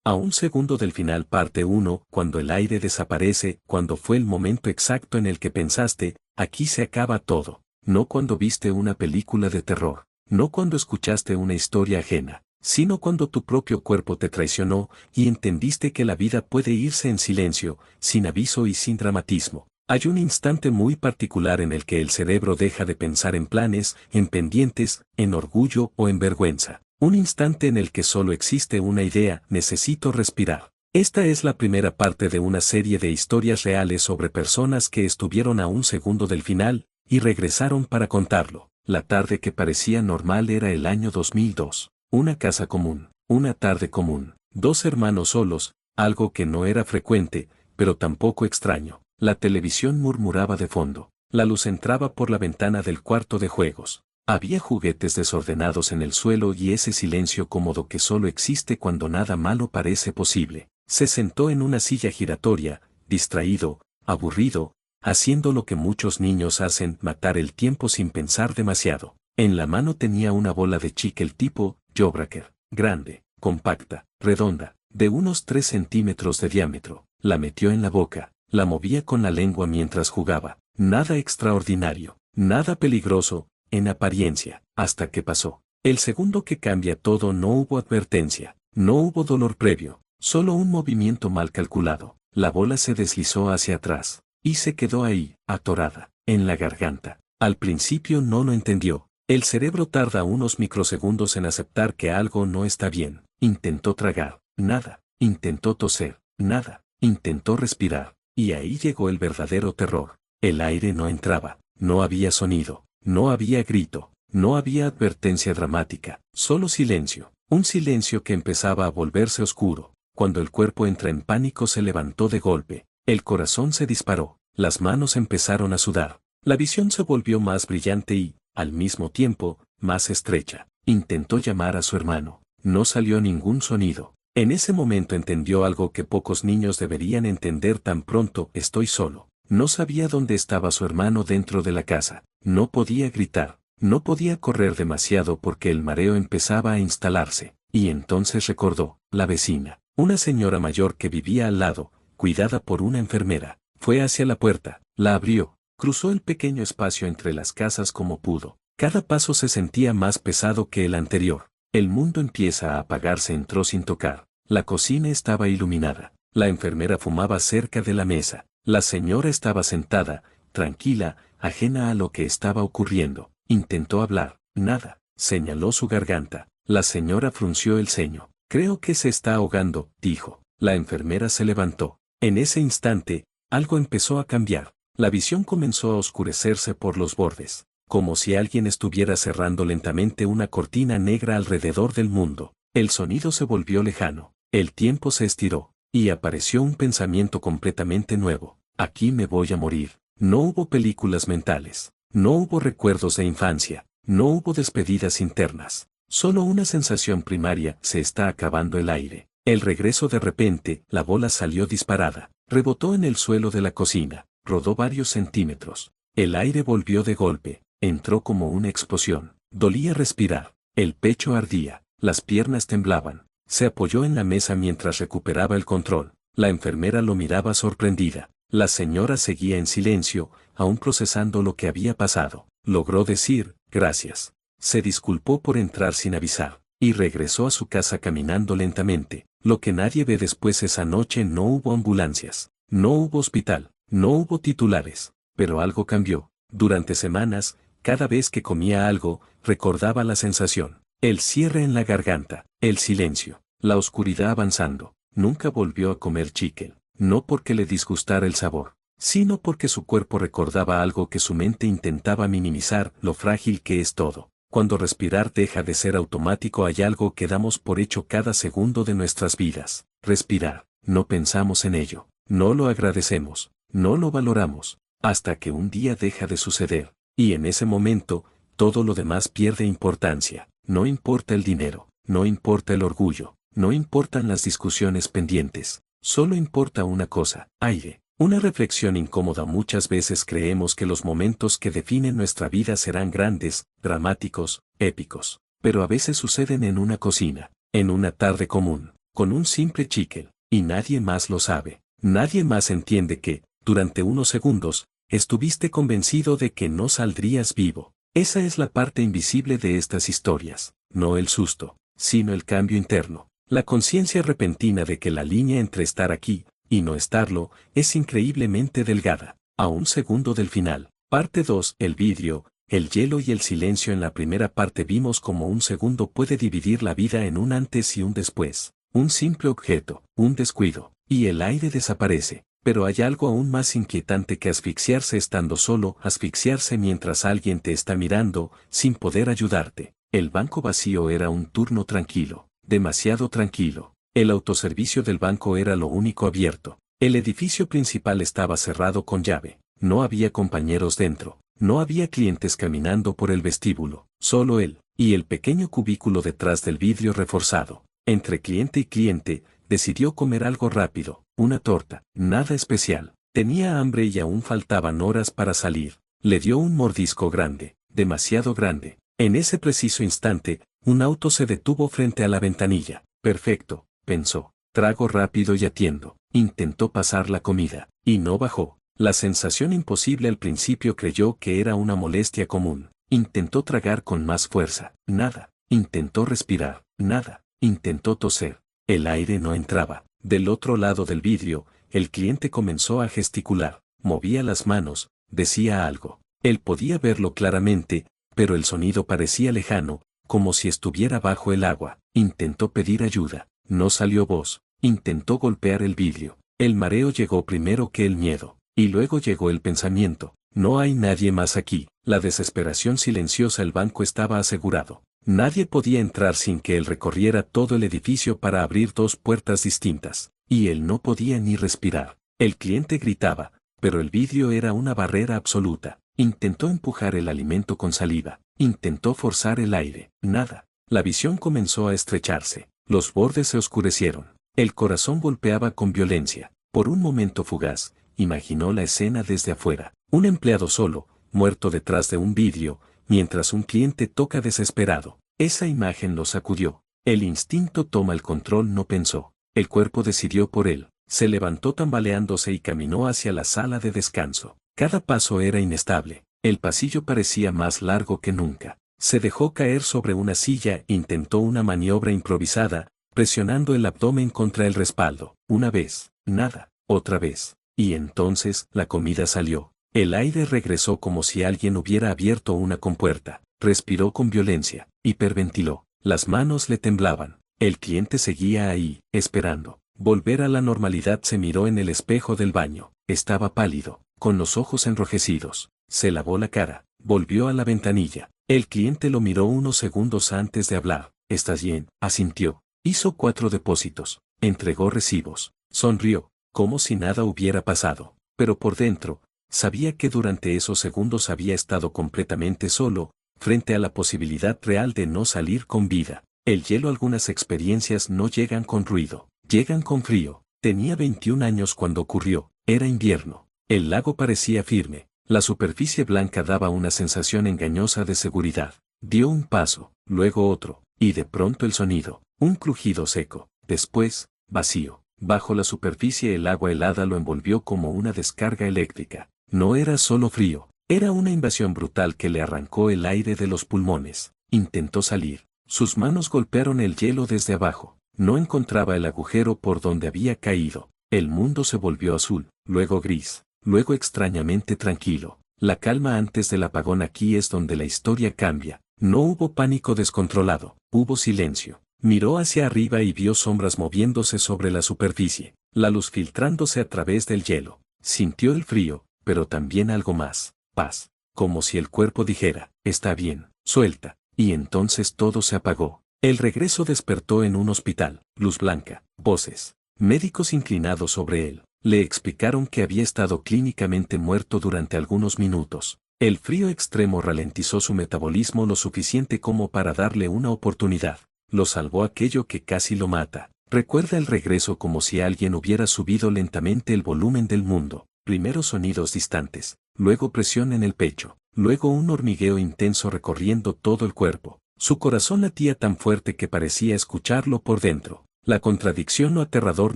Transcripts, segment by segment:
A un segundo del final parte 1, cuando el aire desaparece, cuando fue el momento exacto en el que pensaste, aquí se acaba todo. No cuando viste una película de terror, no cuando escuchaste una historia ajena, sino cuando tu propio cuerpo te traicionó y entendiste que la vida puede irse en silencio, sin aviso y sin dramatismo. Hay un instante muy particular en el que el cerebro deja de pensar en planes, en pendientes, en orgullo o en vergüenza. Un instante en el que solo existe una idea: necesito respirar. Esta es la primera parte de una serie de historias reales sobre personas que estuvieron a un segundo del final y regresaron para contarlo. La tarde que parecía normal era el año 2002. Una casa común, una tarde común, dos hermanos solos, algo que no era frecuente, pero tampoco extraño. La televisión murmuraba de fondo. La luz entraba por la ventana del cuarto de juegos. Había juguetes desordenados en el suelo y ese silencio cómodo que solo existe cuando nada malo parece posible. Se sentó en una silla giratoria, distraído, aburrido, haciendo lo que muchos niños hacen: matar el tiempo sin pensar demasiado. En la mano tenía una bola de chicle tipo Jawbreaker, grande, compacta, redonda, de unos 3 centímetros de diámetro. La metió en la boca, la movía con la lengua mientras jugaba. Nada extraordinario, nada peligroso, en apariencia, hasta que pasó. El segundo que cambia todo. No hubo advertencia, no hubo dolor previo, solo un movimiento mal calculado. La bola se deslizó hacia atrás, y se quedó ahí, atorada, en la garganta. Al principio no lo entendió. El cerebro tarda unos microsegundos en aceptar que algo no está bien. Intentó tragar, nada. Intentó toser, nada. Intentó respirar, y ahí llegó el verdadero terror. El aire no entraba, no había sonido, no había grito, no había advertencia dramática, solo silencio. Un silencio que empezaba a volverse oscuro. Cuando el cuerpo entra en pánico se levantó de golpe. El corazón se disparó, las manos empezaron a sudar. La visión se volvió más brillante y, al mismo tiempo, más estrecha. Intentó llamar a su hermano. No salió ningún sonido. En ese momento entendió algo que pocos niños deberían entender tan pronto: estoy solo. No sabía dónde estaba su hermano dentro de la casa. No podía gritar, no podía correr demasiado porque el mareo empezaba a instalarse. Y entonces recordó, la vecina, una señora mayor que vivía al lado, cuidada por una enfermera. Fue hacia la puerta, la abrió, cruzó el pequeño espacio entre las casas como pudo. Cada paso se sentía más pesado que el anterior. El mundo empieza a apagarse. Entró sin tocar. La cocina estaba iluminada. La enfermera fumaba cerca de la mesa. La señora estaba sentada, tranquila, ajena a lo que estaba ocurriendo. Intentó hablar. Nada. Señaló su garganta. La señora frunció el ceño. Creo que se está ahogando, dijo. La enfermera se levantó. En ese instante, algo empezó a cambiar. La visión comenzó a oscurecerse por los bordes, como si alguien estuviera cerrando lentamente una cortina negra alrededor del mundo. El sonido se volvió lejano. El tiempo se estiró, y apareció un pensamiento completamente nuevo. Aquí me voy a morir. No hubo películas mentales. No hubo recuerdos de infancia. No hubo despedidas internas. Solo una sensación primaria: se está acabando el aire. El regreso. De repente, la bola salió disparada. Rebotó en el suelo de la cocina. Rodó varios centímetros. El aire volvió de golpe. Entró como una explosión. Dolía respirar. El pecho ardía. Las piernas temblaban. Se apoyó en la mesa mientras recuperaba el control. La enfermera lo miraba sorprendida. La señora seguía en silencio, aún procesando lo que había pasado. Logró decir, gracias. Se disculpó por entrar sin avisar, y regresó a su casa caminando lentamente. Lo que nadie ve después: esa noche no hubo ambulancias, no hubo hospital, no hubo titulares, pero algo cambió. Durante semanas, cada vez que comía algo, recordaba la sensación. El cierre en la garganta, el silencio, la oscuridad avanzando. Nunca volvió a comer chicle, no porque le disgustara el sabor, sino porque su cuerpo recordaba algo que su mente intentaba minimizar: lo frágil que es todo. Cuando respirar deja de ser automático, hay algo que damos por hecho cada segundo de nuestras vidas: respirar. No pensamos en ello, no lo agradecemos, no lo valoramos, hasta que un día deja de suceder, y en ese momento, todo lo demás pierde importancia. No importa el dinero, no importa el orgullo, no importan las discusiones pendientes, solo importa una cosa: aire. Una reflexión incómoda: muchas veces creemos que los momentos que definen nuestra vida serán grandes, dramáticos, épicos, pero a veces suceden en una cocina, en una tarde común, con un simple chicle, y nadie más lo sabe. Nadie más entiende que, durante unos segundos, estuviste convencido de que no saldrías vivo. Esa es la parte invisible de estas historias, no el susto, sino el cambio interno. La conciencia repentina de que la línea entre estar aquí y no estarlo es increíblemente delgada. A un segundo del final. Parte 2. El vidrio, el hielo y el silencio. En la primera parte vimos cómo un segundo puede dividir la vida en un antes y un después. Un simple objeto, un descuido, y el aire desaparece. Pero hay algo aún más inquietante que asfixiarse estando solo, asfixiarse mientras alguien te está mirando, sin poder ayudarte. El banco vacío era un turno tranquilo, demasiado tranquilo. El autoservicio del banco era lo único abierto. El edificio principal estaba cerrado con llave. No había compañeros dentro. No había clientes caminando por el vestíbulo. Solo él, y el pequeño cubículo detrás del vidrio reforzado. Entre cliente y cliente, decidió comer algo rápido, una torta, nada especial. Tenía hambre y aún faltaban horas para salir. Le dio un mordisco grande, demasiado grande. En ese preciso instante, un auto se detuvo frente a la ventanilla. Perfecto, pensó. Trago rápido y atiendo. Intentó pasar la comida, y no bajó. La sensación imposible al principio creyó que era una molestia común. Intentó tragar con más fuerza. Nada. Intentó respirar. Nada. Intentó toser. El aire no entraba. Del otro lado del vidrio, el cliente comenzó a gesticular. Movía las manos. Decía algo. Él podía verlo claramente, pero el sonido parecía lejano, como si estuviera bajo el agua. Intentó pedir ayuda. No salió voz. Intentó golpear el vidrio. El mareo llegó primero que el miedo. Y luego llegó el pensamiento. No hay nadie más aquí. La desesperación silenciosa. El banco estaba asegurado. Nadie podía entrar sin que él recorriera todo el edificio para abrir dos puertas distintas. Y él no podía ni respirar. El cliente gritaba, pero el vidrio era una barrera absoluta. Intentó empujar el alimento con saliva. Intentó forzar el aire. Nada. La visión comenzó a estrecharse. Los bordes se oscurecieron. El corazón golpeaba con violencia. Por un momento fugaz, imaginó la escena desde afuera. Un empleado solo, muerto detrás de un vidrio, mientras un cliente toca desesperado. Esa imagen lo sacudió. El instinto toma el control, no pensó. El cuerpo decidió por él. Se levantó tambaleándose y caminó hacia la sala de descanso. Cada paso era inestable. El pasillo parecía más largo que nunca. Se dejó caer sobre una silla, intentó una maniobra improvisada, presionando el abdomen contra el respaldo. Una vez, nada, otra vez. Y entonces, la comida salió. El aire regresó como si alguien hubiera abierto una compuerta. Respiró con violencia. Hiperventiló. Las manos le temblaban. El cliente seguía ahí, esperando. Volver a la normalidad. Se miró en el espejo del baño. Estaba pálido, con los ojos enrojecidos. Se lavó la cara. Volvió a la ventanilla. El cliente lo miró unos segundos antes de hablar. ¿Estás bien? Asintió. Hizo 4 depósitos. Entregó recibos. Sonrió, como si nada hubiera pasado. Pero por dentro, sabía que durante esos segundos había estado completamente solo, frente a la posibilidad real de no salir con vida. El hielo. Algunas experiencias no llegan con ruido, llegan con frío. Tenía 21 años cuando ocurrió. Era invierno. El lago parecía firme. La superficie blanca daba una sensación engañosa de seguridad. Dio un paso, luego otro, y de pronto el sonido. Un crujido seco. Después, vacío. Bajo la superficie el agua helada lo envolvió como una descarga eléctrica. No era solo frío, era una invasión brutal que le arrancó el aire de los pulmones. Intentó salir. Sus manos golpearon el hielo desde abajo. No encontraba el agujero por donde había caído. El mundo se volvió azul, luego gris, luego extrañamente tranquilo. La calma antes del apagón. Aquí es donde la historia cambia. No hubo pánico descontrolado, hubo silencio. Miró hacia arriba y vio sombras moviéndose sobre la superficie, la luz filtrándose a través del hielo. Sintió el frío, pero también algo más, paz, como si el cuerpo dijera, está bien, suelta, y entonces todo se apagó. El regreso despertó en un hospital, luz blanca, voces, médicos inclinados sobre él. Le explicaron que había estado clínicamente muerto durante algunos minutos. El frío extremo ralentizó su metabolismo lo suficiente como para darle una oportunidad. Lo salvó aquello que casi lo mata. Recuerda el regreso como si alguien hubiera subido lentamente el volumen del mundo. Primero sonidos distantes, luego presión en el pecho, luego un hormigueo intenso recorriendo todo el cuerpo. Su corazón latía tan fuerte que parecía escucharlo por dentro. La contradicción o aterrador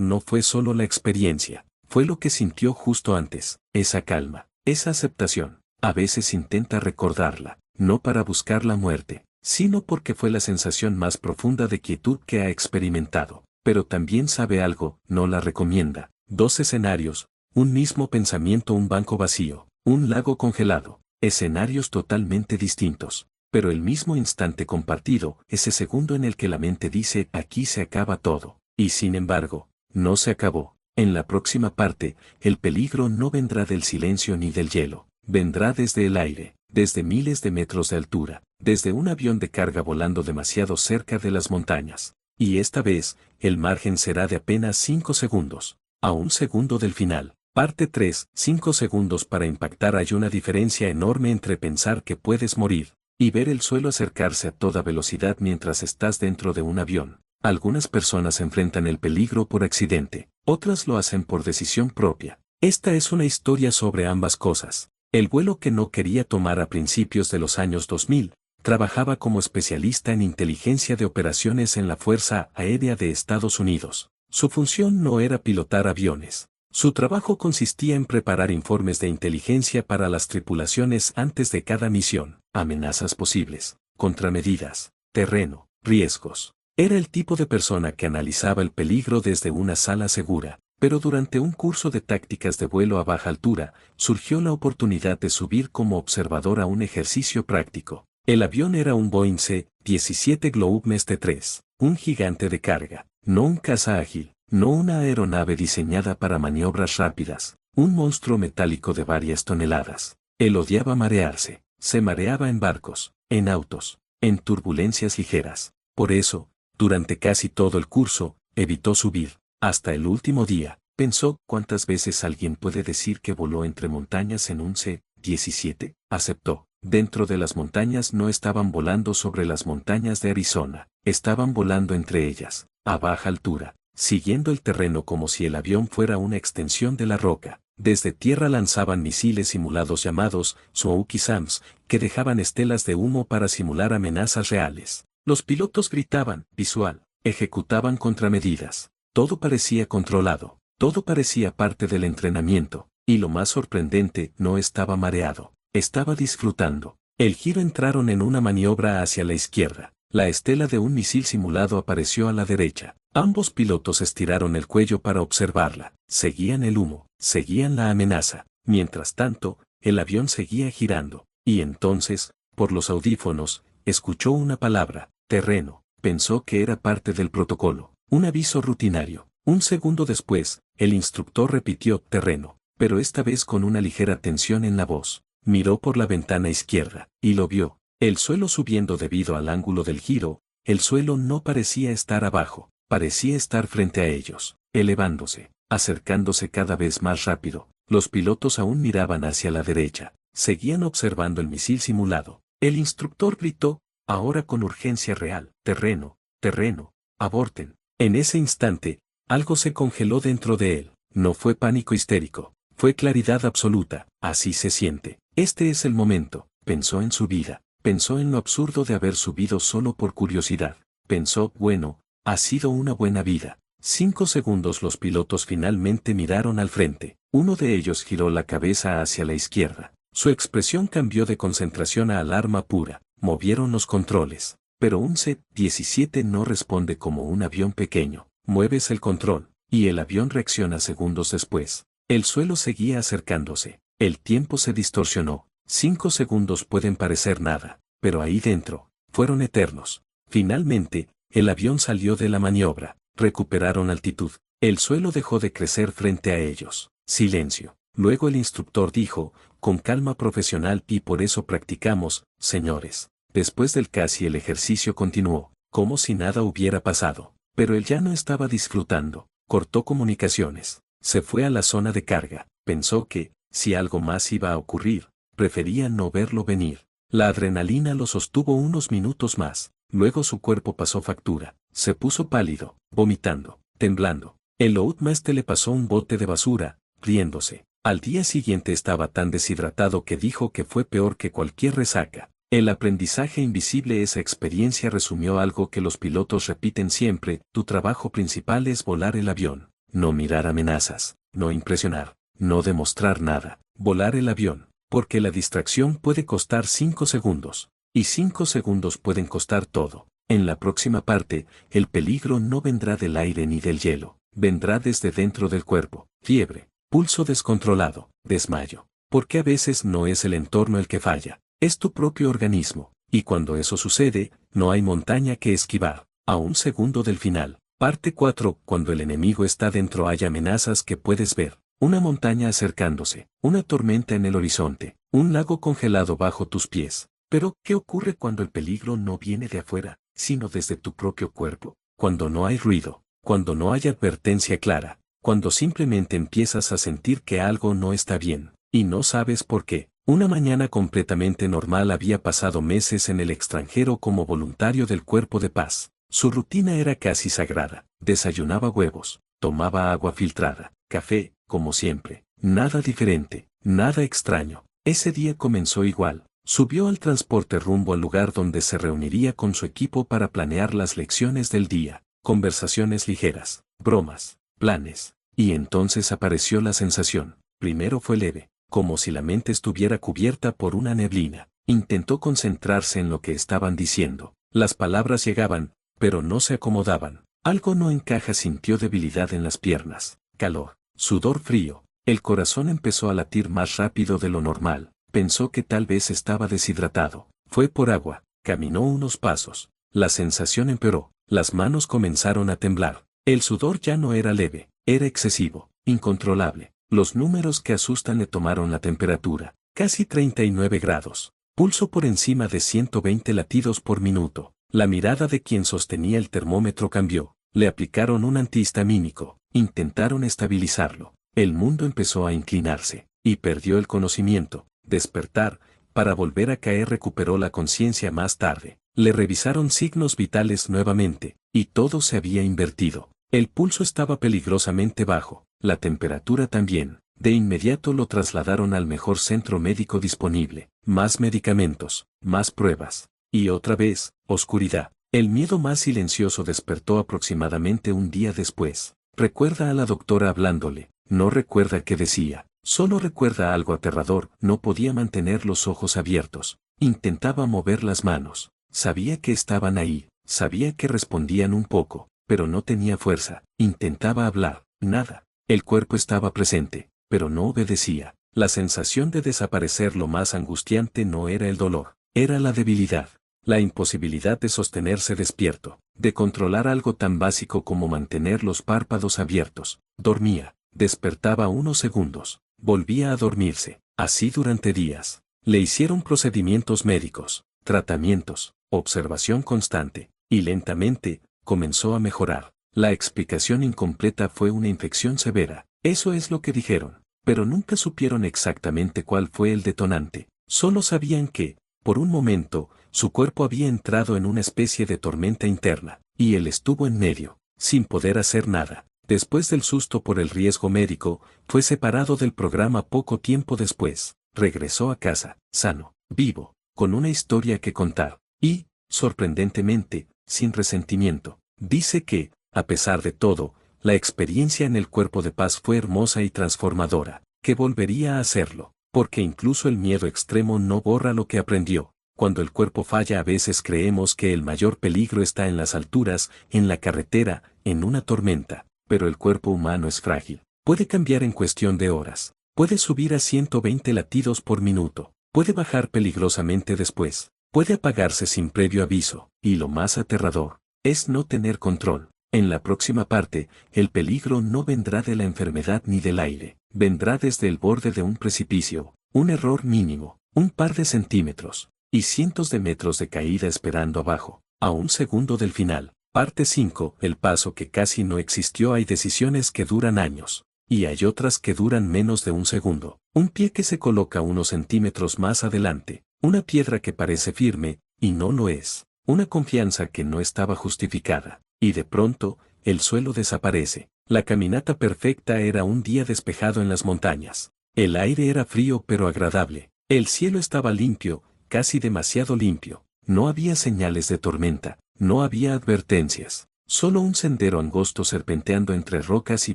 no fue solo la experiencia, fue lo que sintió justo antes, esa calma, esa aceptación. A veces intenta recordarla, no para buscar la muerte, sino porque fue la sensación más profunda de quietud que ha experimentado. Pero también sabe algo, no la recomienda. Dos escenarios, un mismo pensamiento, un banco vacío, un lago congelado, escenarios totalmente distintos, pero el mismo instante compartido, ese segundo en el que la mente dice aquí se acaba todo, y sin embargo, no se acabó. En la próxima parte, el peligro no vendrá del silencio ni del hielo, vendrá desde el aire, desde miles de metros de altura, desde un avión de carga volando demasiado cerca de las montañas. Y esta vez, el margen será de apenas 5 segundos, a un segundo del final. Parte 3. 5 segundos para impactar. Hay una diferencia enorme entre pensar que puedes morir y ver el suelo acercarse a toda velocidad mientras estás dentro de un avión. Algunas personas enfrentan el peligro por accidente, otras lo hacen por decisión propia. Esta es una historia sobre ambas cosas. El vuelo que no quería tomar a principios de los años 2000, trabajaba como especialista en inteligencia de operaciones en la Fuerza Aérea de Estados Unidos. Su función no era pilotar aviones. Su trabajo consistía en preparar informes de inteligencia para las tripulaciones antes de cada misión, amenazas posibles, contramedidas, terreno, riesgos. Era el tipo de persona que analizaba el peligro desde una sala segura, pero durante un curso de tácticas de vuelo a baja altura, surgió la oportunidad de subir como observador a un ejercicio práctico. El avión era un Boeing C-17 Globemaster T3, un gigante de carga, no un caza ágil, no una aeronave diseñada para maniobras rápidas, un monstruo metálico de varias toneladas. Él odiaba marearse, se mareaba en barcos, en autos, en turbulencias ligeras. Por eso, durante casi todo el curso, evitó subir. Hasta el último día, pensó, ¿cuántas veces alguien puede decir que voló entre montañas en un C-17? Aceptó. Dentro de las montañas no estaban volando sobre las montañas de Arizona, estaban volando entre ellas, a baja altura, siguiendo el terreno como si el avión fuera una extensión de la roca. Desde tierra lanzaban misiles simulados llamados Smoky-Sams, que dejaban estelas de humo para simular amenazas reales. Los pilotos gritaban, visual, ejecutaban contramedidas. Todo parecía controlado, todo parecía parte del entrenamiento, y lo más sorprendente, no estaba mareado. Estaba disfrutando. El giro entraron en una maniobra hacia la izquierda. La estela de un misil simulado apareció a la derecha. Ambos pilotos estiraron el cuello para observarla. Seguían el humo, seguían la amenaza. Mientras tanto, el avión seguía girando. Y entonces, por los audífonos, escuchó una palabra, terreno. Pensó que era parte del protocolo. Un aviso rutinario. Un segundo después, el instructor repitió terreno, pero esta vez con una ligera tensión en la voz. Miró por la ventana izquierda, y lo vio. El suelo subiendo debido al ángulo del giro, el suelo no parecía estar abajo, parecía estar frente a ellos, elevándose, acercándose cada vez más rápido. Los pilotos aún miraban hacia la derecha, seguían observando el misil simulado. El instructor gritó, ahora con urgencia real, terreno, terreno, aborten. En ese instante, algo se congeló dentro de él. No fue pánico histérico, fue claridad absoluta. Así se siente. Este es el momento. Pensó en su vida, pensó en lo absurdo de haber subido solo por curiosidad. Pensó, bueno, ha sido una buena vida. 5 segundos. Los pilotos finalmente miraron al frente. Uno de ellos giró la cabeza hacia la izquierda. Su expresión cambió de concentración a alarma pura. Movieron los controles. Pero un C-17 no responde como un avión pequeño. Mueves el control, y el avión reacciona segundos después. El suelo seguía acercándose. El tiempo se distorsionó. 5 segundos pueden parecer nada, pero ahí dentro, fueron eternos. Finalmente, el avión salió de la maniobra. Recuperaron altitud. El suelo dejó de crecer frente a ellos. Silencio. Luego el instructor dijo, con calma profesional, y por eso practicamos, señores. Después del casi el ejercicio continuó, como si nada hubiera pasado. Pero él ya no estaba disfrutando. Cortó comunicaciones. Se fue a la zona de carga. Pensó que, si algo más iba a ocurrir, prefería no verlo venir. La adrenalina lo sostuvo unos minutos más. Luego su cuerpo pasó factura. Se puso pálido, vomitando, temblando. El Loadmaster le pasó un bote de basura, riéndose. Al día siguiente estaba tan deshidratado que dijo que fue peor que cualquier resaca. El aprendizaje invisible. Esa experiencia resumió algo que los pilotos repiten siempre: tu trabajo principal es volar el avión, no mirar amenazas, no impresionar, no demostrar nada, volar el avión, porque la distracción puede costar 5 segundos, y 5 segundos pueden costar todo. En la próxima parte, el peligro no vendrá del aire ni del hielo, vendrá desde dentro del cuerpo: fiebre, pulso descontrolado, desmayo. Porque a veces no es el entorno el que falla, es tu propio organismo, y cuando eso sucede, no hay montaña que esquivar. A un segundo del final. Parte 4. Cuando el enemigo está dentro hay amenazas que puedes ver: una montaña acercándose, una tormenta en el horizonte, un lago congelado bajo tus pies. Pero, ¿qué ocurre cuando el peligro no viene de afuera, sino desde tu propio cuerpo? Cuando no hay ruido, cuando no hay advertencia clara, cuando simplemente empiezas a sentir que algo no está bien, y no sabes por qué. Una mañana completamente normal. Había pasado meses en el extranjero como voluntario del Cuerpo de Paz. Su rutina era casi sagrada: desayunaba huevos, tomaba agua filtrada, café, como siempre, nada diferente, nada extraño. Ese día comenzó igual. Subió al transporte rumbo al lugar donde se reuniría con su equipo para planear las lecciones del día, conversaciones ligeras, bromas, planes. Y entonces apareció la sensación. Primero fue leve, como si la mente estuviera cubierta por una neblina. Intentó concentrarse en lo que estaban diciendo. Las palabras llegaban, pero no se acomodaban. Algo no encaja. Sintió debilidad en las piernas, calor, sudor frío. El corazón empezó a latir más rápido de lo normal. Pensó que tal vez estaba deshidratado. Fue por agua. Caminó unos pasos. La sensación empeoró. Las manos comenzaron a temblar. El sudor ya no era leve, era excesivo, incontrolable. Los números que asustan le tomaron la temperatura. Casi 39 grados. Pulso por encima de 120 latidos por minuto. La mirada de quien sostenía el termómetro cambió. Le aplicaron un antihistamínico. Intentaron estabilizarlo. El mundo empezó a inclinarse. Y perdió el conocimiento. Despertar, para volver a caer. Recuperó la conciencia más tarde. Le revisaron signos vitales nuevamente, y todo se había invertido. El pulso estaba peligrosamente bajo, la temperatura también. De inmediato lo trasladaron al mejor centro médico disponible. Más medicamentos, más pruebas. Y otra vez, oscuridad. El miedo más silencioso despertó aproximadamente un día después. Recuerda a la doctora hablándole. No recuerda qué decía. Solo recuerda algo aterrador. No podía mantener los ojos abiertos. Intentaba mover las manos. Sabía que estaban ahí. Sabía que respondían un poco, pero no tenía fuerza. Intentaba hablar. Nada. El cuerpo estaba presente, pero no obedecía. La sensación de desaparecer. Lo más angustiante no era el dolor, era la debilidad. La imposibilidad de sostenerse despierto, de controlar algo tan básico como mantener los párpados abiertos. Dormía, despertaba unos segundos, volvía a dormirse, así durante días. Le hicieron procedimientos médicos, tratamientos, observación constante, y lentamente, comenzó a mejorar. La explicación incompleta fue una infección severa. Eso es lo que dijeron, pero nunca supieron exactamente cuál fue el detonante. Solo sabían que, por un momento, su cuerpo había entrado en una especie de tormenta interna, y él estuvo en medio, sin poder hacer nada. Después del susto por el riesgo médico, fue separado del programa poco tiempo después. Regresó a casa, sano, vivo, con una historia que contar, y, sorprendentemente, sin resentimiento. Dice que, a pesar de todo, la experiencia en el Cuerpo de Paz fue hermosa y transformadora, que volvería a hacerlo, porque incluso el miedo extremo no borra lo que aprendió. Cuando el cuerpo falla a veces creemos que el mayor peligro está en las alturas, en la carretera, en una tormenta, pero el cuerpo humano es frágil. Puede cambiar en cuestión de horas, puede subir a 120 latidos por minuto, puede bajar peligrosamente después, puede apagarse sin previo aviso, y lo más aterrador, es no tener control. En la próxima parte, el peligro no vendrá de la enfermedad ni del aire, vendrá desde el borde de un precipicio, un error mínimo, un par de centímetros, y cientos de metros de caída esperando abajo, a un segundo del final. Parte 5. El paso que casi no existió. Hay decisiones que duran años, y hay otras que duran menos de un segundo. Un pie que se coloca unos centímetros más adelante, una piedra que parece firme, y no lo es, una confianza que no estaba justificada. Y de pronto, el suelo desaparece. La caminata perfecta era un día despejado en las montañas. El aire era frío pero agradable. El cielo estaba limpio, casi demasiado limpio. No había señales de tormenta, no había advertencias. Solo un sendero angosto serpenteando entre rocas y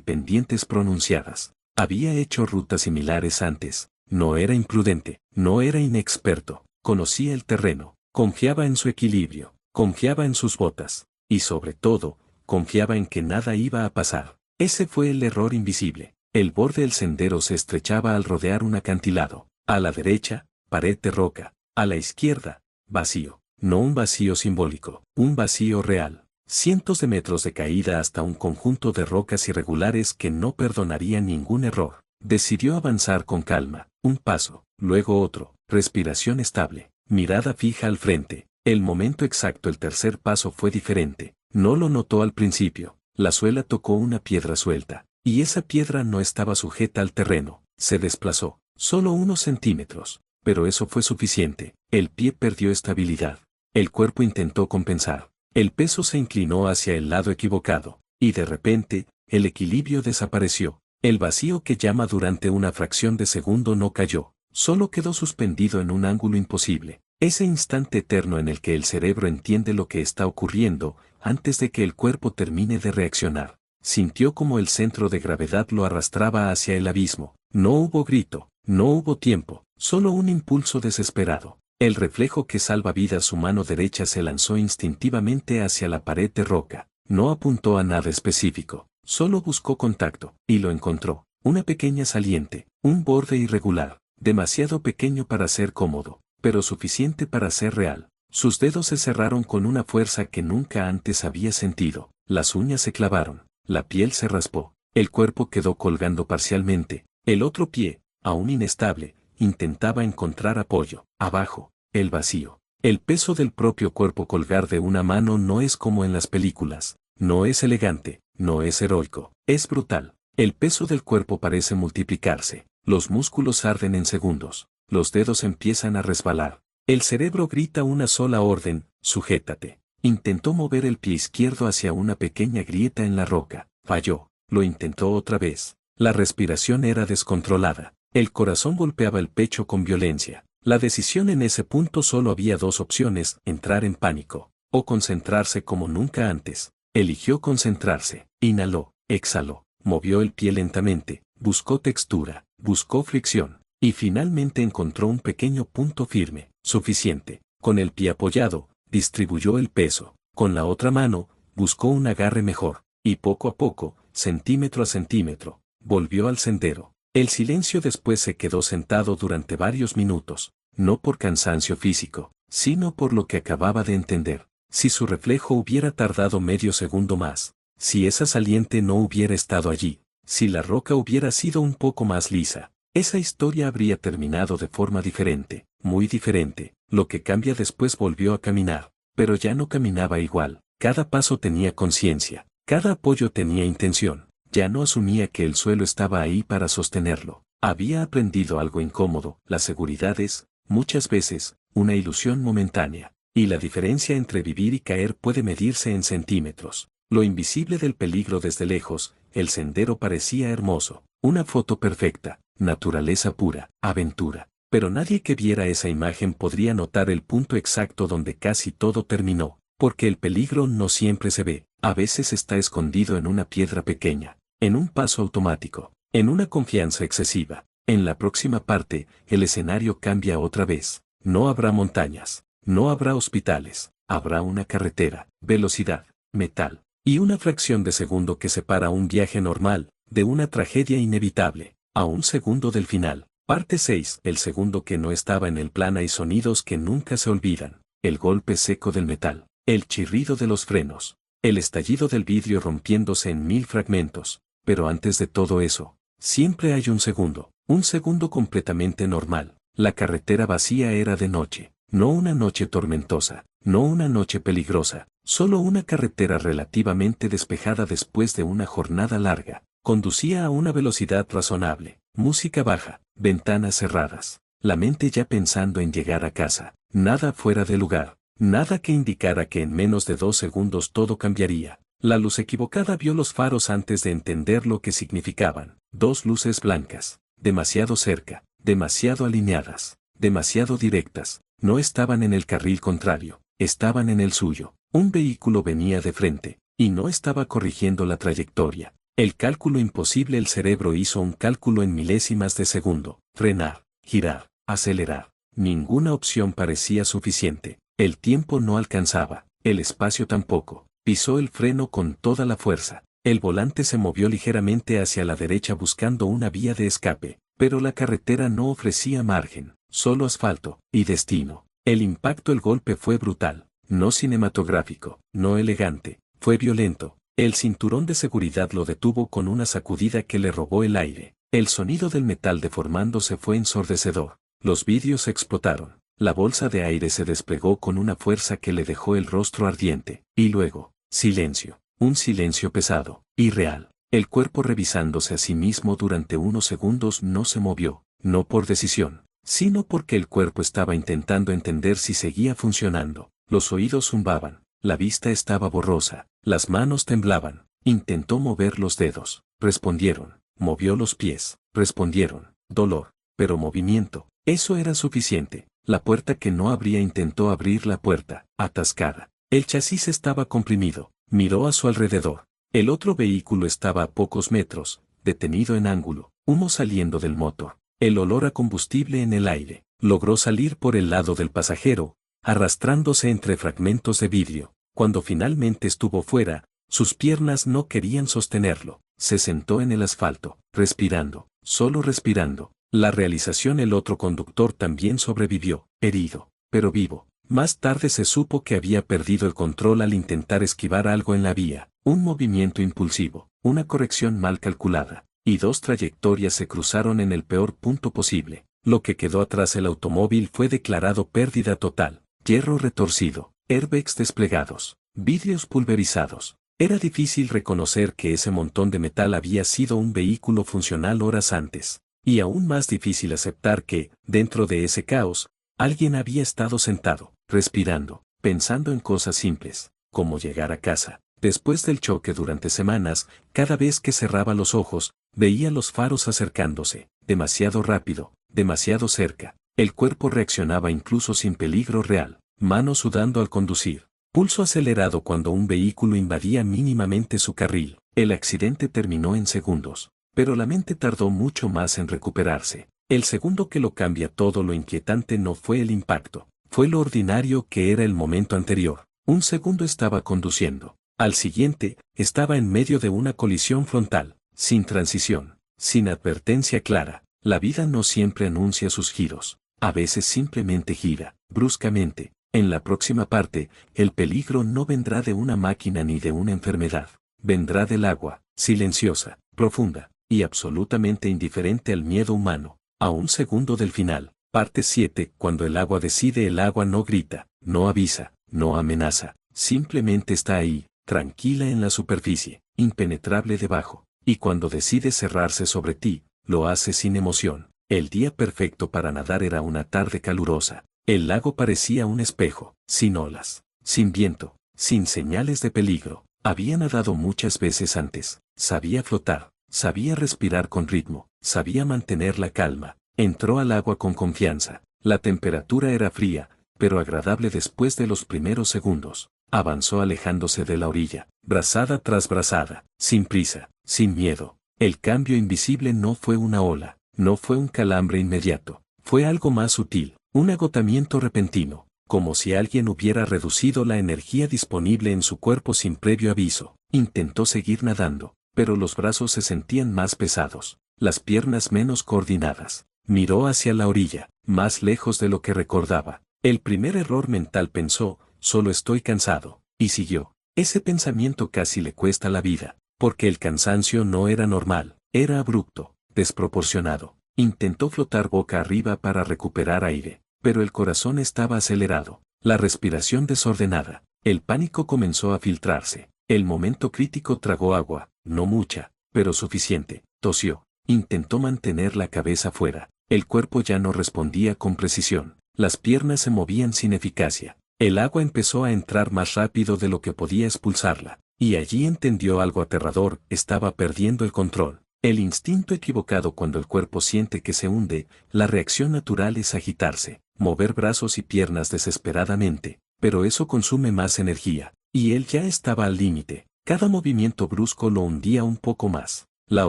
pendientes pronunciadas. Había hecho rutas similares antes. No era imprudente, no era inexperto. Conocía el terreno, confiaba en su equilibrio, confiaba en sus botas. Y sobre todo, confiaba en que nada iba a pasar. Ese fue el error invisible. El borde del sendero se estrechaba al rodear un acantilado. A la derecha, pared de roca. A la izquierda, vacío. No un vacío simbólico, un vacío real. Cientos de metros de caída hasta un conjunto de rocas irregulares que no perdonaría ningún error. Decidió avanzar con calma, un paso, luego otro, respiración estable, mirada fija al frente. El momento exacto, el tercer paso fue diferente. No lo notó al principio. La suela tocó una piedra suelta, y esa piedra no estaba sujeta al terreno. Se desplazó, solo unos centímetros, pero eso fue suficiente. El pie perdió estabilidad. El cuerpo intentó compensar. El peso se inclinó hacia el lado equivocado, y de repente, el equilibrio desapareció. El vacío que llama durante una fracción de segundo no cayó, solo quedó suspendido en un ángulo imposible. Ese instante eterno en el que el cerebro entiende lo que está ocurriendo, antes de que el cuerpo termine de reaccionar. Sintió como el centro de gravedad lo arrastraba hacia el abismo. No hubo grito, no hubo tiempo, solo un impulso desesperado. El reflejo que salva vidas, su mano derecha se lanzó instintivamente hacia la pared de roca. No apuntó a nada específico, solo buscó contacto, y lo encontró. Una pequeña saliente, un borde irregular, demasiado pequeño para ser cómodo, pero suficiente para ser real. Sus dedos se cerraron con una fuerza que nunca antes había sentido. Las uñas se clavaron, la piel se raspó, el cuerpo quedó colgando parcialmente. El otro pie, aún inestable, intentaba encontrar apoyo. Abajo, el vacío. El peso del propio cuerpo. Colgar de una mano no es como en las películas. No es elegante, no es heroico, es brutal. El peso del cuerpo parece multiplicarse. Los músculos arden en segundos. Los dedos empiezan a resbalar. El cerebro grita una sola orden: sujétate. Intentó mover el pie izquierdo hacia una pequeña grieta en la roca. Falló. Lo intentó otra vez. La respiración era descontrolada. El corazón golpeaba el pecho con violencia. La decisión en ese punto: solo había dos opciones: entrar en pánico, o concentrarse como nunca antes. Eligió concentrarse. Inhaló, exhaló, movió el pie lentamente, buscó textura, buscó fricción, y finalmente encontró un pequeño punto firme, suficiente. Con el pie apoyado, distribuyó el peso. Con la otra mano, buscó un agarre mejor, y poco a poco, centímetro a centímetro, volvió al sendero. El silencio. Después se quedó sentado durante varios minutos, no por cansancio físico, sino por lo que acababa de entender. Si su reflejo hubiera tardado medio segundo más, si esa saliente no hubiera estado allí, si la roca hubiera sido un poco más lisa, esa historia habría terminado de forma diferente, muy diferente. Lo que cambia después: volvió a caminar, pero ya no caminaba igual. Cada paso tenía conciencia, cada apoyo tenía intención. Ya no asumía que el suelo estaba ahí para sostenerlo. Había aprendido algo incómodo: la seguridad es, muchas veces, una ilusión momentánea. Y la diferencia entre vivir y caer puede medirse en centímetros. Lo invisible del peligro desde lejos. El sendero parecía hermoso, una foto perfecta, naturaleza pura, aventura. Pero nadie que viera esa imagen podría notar el punto exacto donde casi todo terminó, porque el peligro no siempre se ve. A veces está escondido en una piedra pequeña, en un paso automático, en una confianza excesiva. En la próxima parte, el escenario cambia otra vez. No habrá montañas, no habrá hospitales, habrá una carretera, velocidad, metal, y una fracción de segundo que separa un viaje normal de una tragedia inevitable. A un segundo del final. Parte 6. El segundo que no estaba en el plan. Hay sonidos que nunca se olvidan: el golpe seco del metal, el chirrido de los frenos, el estallido del vidrio rompiéndose en 1000 fragmentos. Pero antes de todo eso, siempre hay un segundo completamente normal. La carretera vacía. Era de noche, no una noche tormentosa, no una noche peligrosa, solo una carretera relativamente despejada después de una jornada larga. Conducía a una velocidad razonable, música baja, ventanas cerradas, la mente ya pensando en llegar a casa. Nada fuera de lugar, nada que indicara que en menos de 2 segundos todo cambiaría. La luz equivocada vio los faros antes de entender lo que significaban. 2 luces blancas, demasiado cerca, demasiado alineadas, demasiado directas. No estaban en el carril contrario, estaban en el suyo. Un vehículo venía de frente, y no estaba corrigiendo la trayectoria. El cálculo imposible. El cerebro hizo un cálculo en milésimas de segundo. Frenar, girar, acelerar. Ninguna opción parecía suficiente. El tiempo no alcanzaba, el espacio tampoco. Pisó el freno con toda la fuerza. El volante se movió ligeramente hacia la derecha buscando una vía de escape, pero la carretera no ofrecía margen, solo asfalto y destino. El impacto, el golpe fue brutal, no cinematográfico, no elegante, fue violento. El cinturón de seguridad lo detuvo con una sacudida que le robó el aire. El sonido del metal deformándose fue ensordecedor. Los vidrios explotaron. La bolsa de aire se desplegó con una fuerza que le dejó el rostro ardiente. Y luego, silencio. Un silencio pesado, irreal. El cuerpo, revisándose a sí mismo durante unos segundos, no se movió, no por decisión, sino porque el cuerpo estaba intentando entender si seguía funcionando. Los oídos zumbaban, la vista estaba borrosa, las manos temblaban. Intentó mover los dedos, respondieron. Movió los pies, respondieron. Dolor, pero movimiento. Eso era suficiente. La puerta que no abría, intentó abrir la puerta, atascada. El chasis estaba comprimido. Miró a su alrededor. El otro vehículo estaba a pocos metros, detenido en ángulo, humo saliendo del motor, el olor a combustible en el aire. Logró salir por el lado del pasajero, arrastrándose entre fragmentos de vidrio. Cuando finalmente estuvo fuera, sus piernas no querían sostenerlo. Se sentó en el asfalto, respirando, solo respirando. La realización. El otro conductor también sobrevivió, herido, pero vivo. Más tarde se supo que había perdido el control al intentar esquivar algo en la vía, un movimiento impulsivo, una corrección mal calculada, y dos trayectorias se cruzaron en el peor punto posible. Lo que quedó atrás, el automóvil, fue declarado pérdida total, hierro retorcido, airbags desplegados, vidrios pulverizados. Era difícil reconocer que ese montón de metal había sido un vehículo funcional horas antes, y aún más difícil aceptar que, dentro de ese caos, alguien había estado sentado, respirando, pensando en cosas simples, como llegar a casa. Después del choque durante semanas, cada vez que cerraba los ojos, veía los faros acercándose, demasiado rápido, demasiado cerca. El cuerpo reaccionaba incluso sin peligro real, manos sudando al conducir, pulso acelerado cuando un vehículo invadía mínimamente su carril. El accidente terminó en segundos, pero la mente tardó mucho más en recuperarse. El segundo que lo cambia todo. Lo inquietante no fue el impacto, fue lo ordinario que era el momento anterior. Un segundo estaba conduciendo. Al siguiente, estaba en medio de una colisión frontal, sin transición, sin advertencia clara. La vida no siempre anuncia sus giros, a veces simplemente gira, bruscamente. En la próxima parte, el peligro no vendrá de una máquina ni de una enfermedad, vendrá del agua, silenciosa, profunda, y absolutamente indiferente al miedo humano. A un segundo del final, parte 7. Cuando el agua decide. El agua no grita, no avisa, no amenaza, simplemente está ahí, tranquila en la superficie, impenetrable debajo, y cuando decide cerrarse sobre ti, lo hace sin emoción. El día perfecto para nadar era una tarde calurosa. El lago parecía un espejo, sin olas, sin viento, sin señales de peligro. Había nadado muchas veces antes, sabía flotar, sabía respirar con ritmo, sabía mantener la calma. Entró al agua con confianza. La temperatura era fría, pero agradable después de los primeros segundos. Avanzó alejándose de la orilla, brazada tras brazada, sin prisa, sin miedo. El cambio invisible no fue una ola, no fue un calambre inmediato, fue algo más sutil, un agotamiento repentino, como si alguien hubiera reducido la energía disponible en su cuerpo sin previo aviso. Intentó seguir nadando, pero los brazos se sentían más pesados, las piernas menos coordinadas. Miró hacia la orilla, más lejos de lo que recordaba. El primer error mental, pensó, solo estoy cansado, y siguió. Ese pensamiento casi le cuesta la vida, porque el cansancio no era normal, era abrupto, desproporcionado. Intentó flotar boca arriba para recuperar aire, pero el corazón estaba acelerado, la respiración desordenada. El pánico comenzó a filtrarse. El momento crítico, tragó agua, no mucha, pero suficiente. Tosió, intentó mantener la cabeza fuera. El cuerpo ya no respondía con precisión, las piernas se movían sin eficacia. El agua empezó a entrar más rápido de lo que podía expulsarla, y allí entendió algo aterrador: estaba perdiendo el control. El instinto equivocado cuando el cuerpo siente que se hunde, la reacción natural es agitarse, mover brazos y piernas desesperadamente, pero eso consume más energía, y él ya estaba al límite. Cada movimiento brusco lo hundía un poco más. La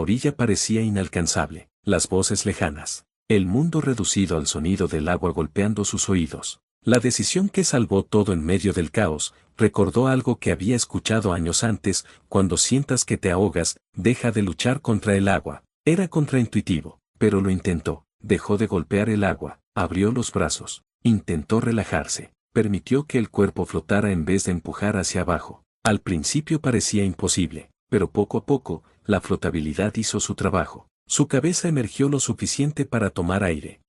orilla parecía inalcanzable, las voces lejanas, el mundo reducido al sonido del agua golpeando sus oídos. La decisión que salvó todo en medio del caos, recordó algo que había escuchado años antes: cuando sientas que te ahogas, deja de luchar contra el agua. Era contraintuitivo, pero lo intentó. Dejó de golpear el agua, abrió los brazos, intentó relajarse, permitió que el cuerpo flotara en vez de empujar hacia abajo. Al principio parecía imposible, pero poco a poco, la flotabilidad hizo su trabajo. Su cabeza emergió lo suficiente para tomar aire.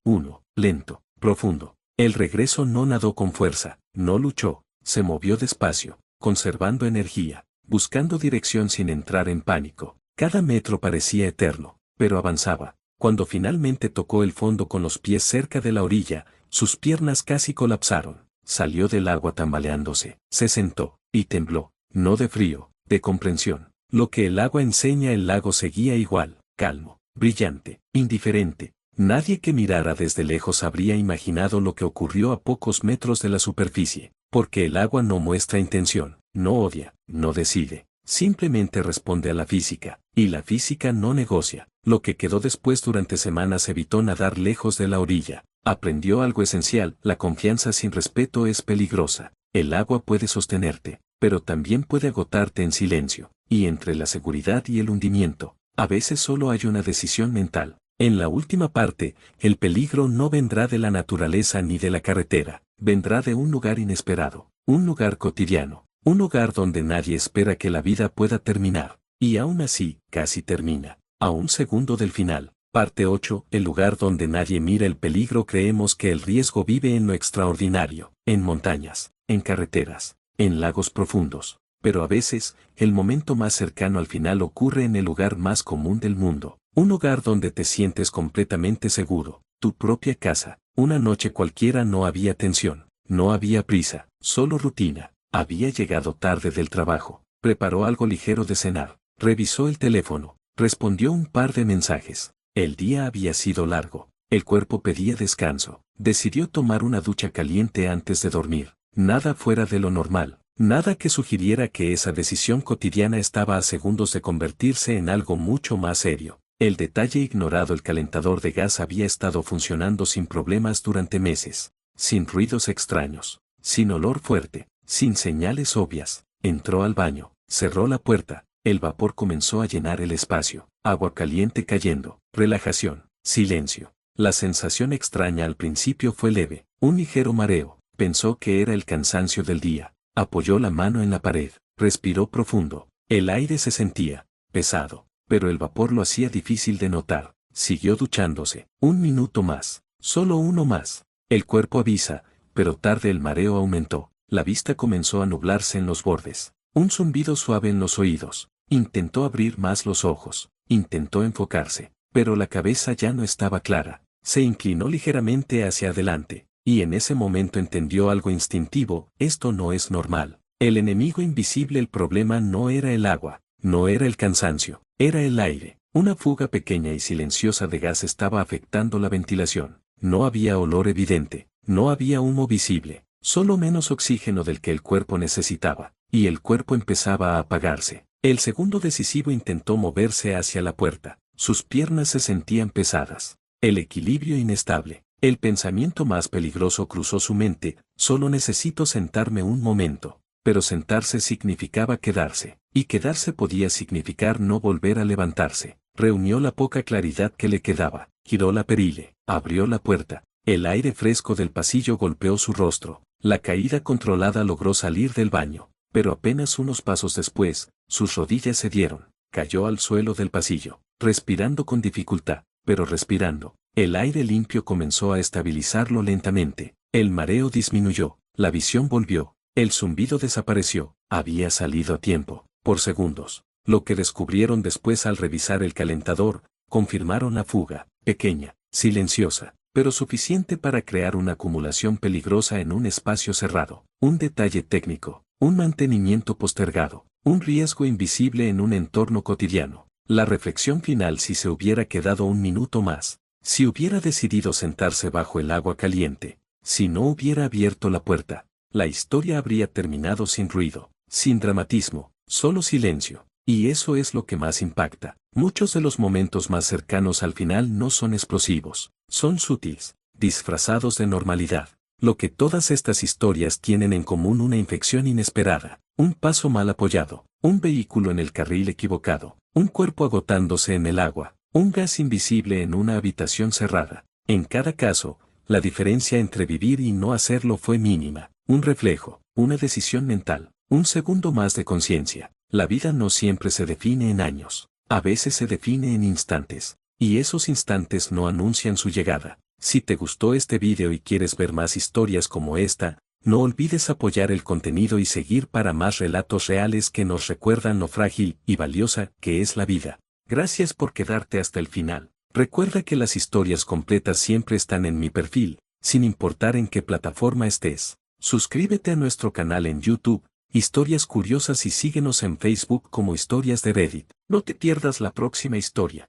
Lento, profundo. El regreso no nadó con fuerza, no luchó, se movió despacio, conservando energía, buscando dirección sin entrar en pánico. Cada metro parecía eterno, pero avanzaba. Cuando finalmente tocó el fondo con los pies cerca de la orilla, sus piernas casi colapsaron. Salió del agua tambaleándose, se sentó, y tembló, no de frío, de comprensión. Lo que el agua enseña, el lago seguía igual, calmo, brillante, indiferente. Nadie que mirara desde lejos habría imaginado lo que ocurrió a pocos metros de la superficie, porque el agua no muestra intención, no odia, no decide, simplemente responde a la física, y la física no negocia. Lo que quedó después: durante semanas evitó nadar lejos de la orilla. Aprendió algo esencial: la confianza sin respeto es peligrosa. El agua puede sostenerte, pero también puede agotarte en silencio, y entre la seguridad y el hundimiento, a veces solo hay una decisión mental. En la última parte, el peligro no vendrá de la naturaleza ni de la carretera, vendrá de un lugar inesperado, un lugar cotidiano, un lugar donde nadie espera que la vida pueda terminar, y aún así, casi termina, a un segundo del final. Parte 8. El lugar donde nadie mira el peligro. Creemos que el riesgo vive en lo extraordinario, en montañas, en carreteras, en lagos profundos, pero a veces, el momento más cercano al final ocurre en el lugar más común del mundo. Un lugar donde te sientes completamente seguro, tu propia casa. Una noche cualquiera, no había tensión, no había prisa, solo rutina. Había llegado tarde del trabajo, preparó algo ligero de cenar, revisó el teléfono, respondió un par de mensajes. El día había sido largo, el cuerpo pedía descanso. Decidió tomar una ducha caliente antes de dormir. Nada fuera de lo normal, nada que sugiriera que esa decisión cotidiana estaba a segundos de convertirse en algo mucho más serio. El detalle ignorado: el calentador de gas había estado funcionando sin problemas durante meses, sin ruidos extraños, sin olor fuerte, sin señales obvias. Entró al baño, cerró la puerta, el vapor comenzó a llenar el espacio, agua caliente cayendo, relajación, silencio. La sensación extraña al principio fue leve, un ligero mareo. Pensó que era el cansancio del día. Apoyó la mano en la pared, respiró profundo. El aire se sentía pesado, pero el vapor lo hacía difícil de notar. Siguió duchándose. Un minuto más, solo uno más. El cuerpo avisa, pero tarde. El mareo aumentó. La vista comenzó a nublarse en los bordes. Un zumbido suave en los oídos. Intentó abrir más los ojos. Intentó enfocarse, pero la cabeza ya no estaba clara. Se inclinó ligeramente hacia adelante, y en ese momento entendió algo instintivo: esto no es normal. El enemigo invisible, el problema no era el agua, no era el cansancio, era el aire. Una fuga pequeña y silenciosa de gas estaba afectando la ventilación. No había olor evidente, no había humo visible, solo menos oxígeno del que el cuerpo necesitaba, y el cuerpo empezaba a apagarse. El segundo decisivo intentó moverse hacia la puerta. Sus piernas se sentían pesadas, el equilibrio inestable. El pensamiento más peligroso cruzó su mente: solo necesito sentarme un momento. Pero sentarse significaba quedarse, y quedarse podía significar no volver a levantarse. Reunió la poca claridad que le quedaba, giró la perille, abrió la puerta. El aire fresco del pasillo golpeó su rostro. La caída controlada logró salir del baño, pero apenas unos pasos después, sus rodillas cedieron. Cayó al suelo del pasillo, respirando con dificultad, pero respirando. El aire limpio comenzó a estabilizarlo lentamente. El mareo disminuyó, la visión volvió, el zumbido desapareció. Había salido a tiempo, por segundos. Lo que descubrieron después al revisar el calentador, confirmaron la fuga, pequeña, silenciosa, pero suficiente para crear una acumulación peligrosa en un espacio cerrado. Un detalle técnico, un mantenimiento postergado, un riesgo invisible en un entorno cotidiano. La reflexión final: si se hubiera quedado un minuto más, si hubiera decidido sentarse bajo el agua caliente, si no hubiera abierto la puerta, la historia habría terminado sin ruido, sin dramatismo, solo silencio. Y eso es lo que más impacta. Muchos de los momentos más cercanos al final no son explosivos, son sutiles, disfrazados de normalidad. Lo que todas estas historias tienen en común: una infección inesperada, un paso mal apoyado, un vehículo en el carril equivocado, un cuerpo agotándose en el agua, un gas invisible en una habitación cerrada. En cada caso, la diferencia entre vivir y no hacerlo fue mínima, un reflejo, una decisión mental, un segundo más de conciencia. La vida no siempre se define en años, a veces se define en instantes, y esos instantes no anuncian su llegada. Si te gustó este video y quieres ver más historias como esta, no olvides apoyar el contenido y seguir para más relatos reales que nos recuerdan lo frágil y valiosa que es la vida. Gracias por quedarte hasta el final. Recuerda que las historias completas siempre están en mi perfil, sin importar en qué plataforma estés. Suscríbete a nuestro canal en YouTube, Historias Curiosas, y síguenos en Facebook como Historias de Reddit. No te pierdas la próxima historia.